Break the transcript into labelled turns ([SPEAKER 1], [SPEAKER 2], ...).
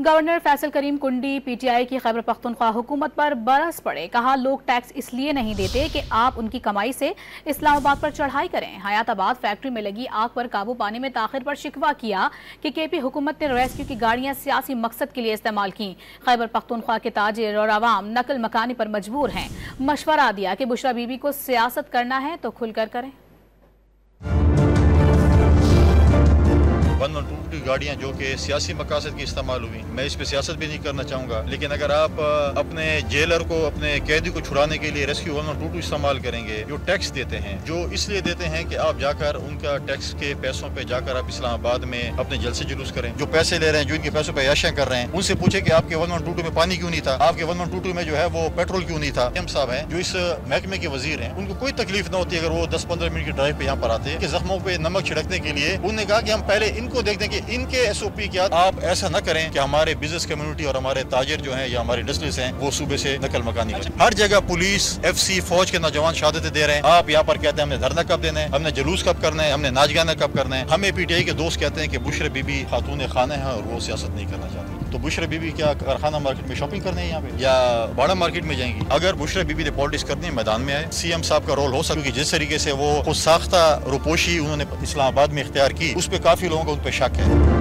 [SPEAKER 1] Governor Faisal cream Kundi P T I کی خیبر پختونخوا حکومت پر برس پڑے. کہا لوگ ٹیکس اس لیے نہیں دیتے کہ آپ ان کی کمائی سے اسلام آباد پر چڑھائی کریں. حیات آباد فیکٹری میں لگی آگ پر قابو پانے میں تاخیر پر شکوہ کیا کہ کے پی حکومت نے ریسکیو کی گاڑیاں سیاسی مقصد کے لیے استعمال کیں. خیبر پختونخوا کے تاجر اور عوام نقل مکانی پر مجبور ہیں. مشورہ دیا کہ بشرا بی بی کو سیاست کرنا ہے تو کھل کر کریں.
[SPEAKER 2] 112 کی گاڑیاں جو کہ سیاسی مقاصد کی استعمال ہوئی، میں اس پہ سیاست بھی نہیں کرنا چاہوں گا، لیکن اگر آپ اپنے جیلر کو، اپنے قیدی کو چھڑانے کے لیے ریسکیو 112 استعمال کریں گے، جو ٹیکس دیتے ہیں، جو اس لیے دیتے ہیں کہ آپ جا کر ان کا ٹیکس کے پیسوں پہ جا کر آپ اسلام آباد میں اپنے جلسے جلوس کریں. جو پیسے لے رہے ہیں، جو ان کے پیسوں پہ عیاشیاں کر رہے ہیں، ان سے پوچھیں کہ آپ کے 112 میں پانی کیوں نہیں تھا، آپ کے 112 میں جو ہے وہ پیٹرول کیوں نہیں تھا. ایم صاحب ہیں جو اس محکمے کے وزیر ہیں، ان کو کوئی تکلیف نہ ہوتی اگر وہ 10-15 منٹ کی ڈرائیو پہ یہاں پر آتے کہ زخموں پہ نمک چھڑکنے کے لیے. انہوں نے کہا کہ ہم پہلے ان کو دیکھتے ہیں کہ ان کے ایس او پی کیا. آپ ایسا نہ کریں کہ ہمارے بزنس کمیونٹی اور ہمارے تاجر جو ہیں یا ہمارے انڈسٹریز ہیں وہ صوبے سے نقل مکانی کریں. ہر جگہ پولیس، ایف سی، فوج کے نوجوان شہادتیں دے رہے ہیں. آپ یہاں پر کہتے ہیں ہم نے دھرنا کب دینا ہے، ہم نے جلوس کب کرنا ہے، ہم نے ناچ گانا کب کرنا ہے. ہمیں پی ٹی آئی کے دوست کہتے ہیں کہ بشرا بی بی خاتون خانہ ہے اور وہ سیاست نہیں کرنا چاہتی. تو بشرا بی بی کیا کارخانہ مارکیٹ میں شاپنگ کرنے ہیں یہاں پہ یا باڑا مارکیٹ میں جائیں گی؟ اگر بشرا بی بی نے پالیٹکس کرنی ہے میدان میں آئے. سی ایم صاحب کا رول ہو سکتا ہے کہ جس طریقے سے وہ خود ساختہ روپوشی انہوں نے اسلام آباد میں اختیار کی، اس پہ کافی لوگوں کو ان پہ شک ہے.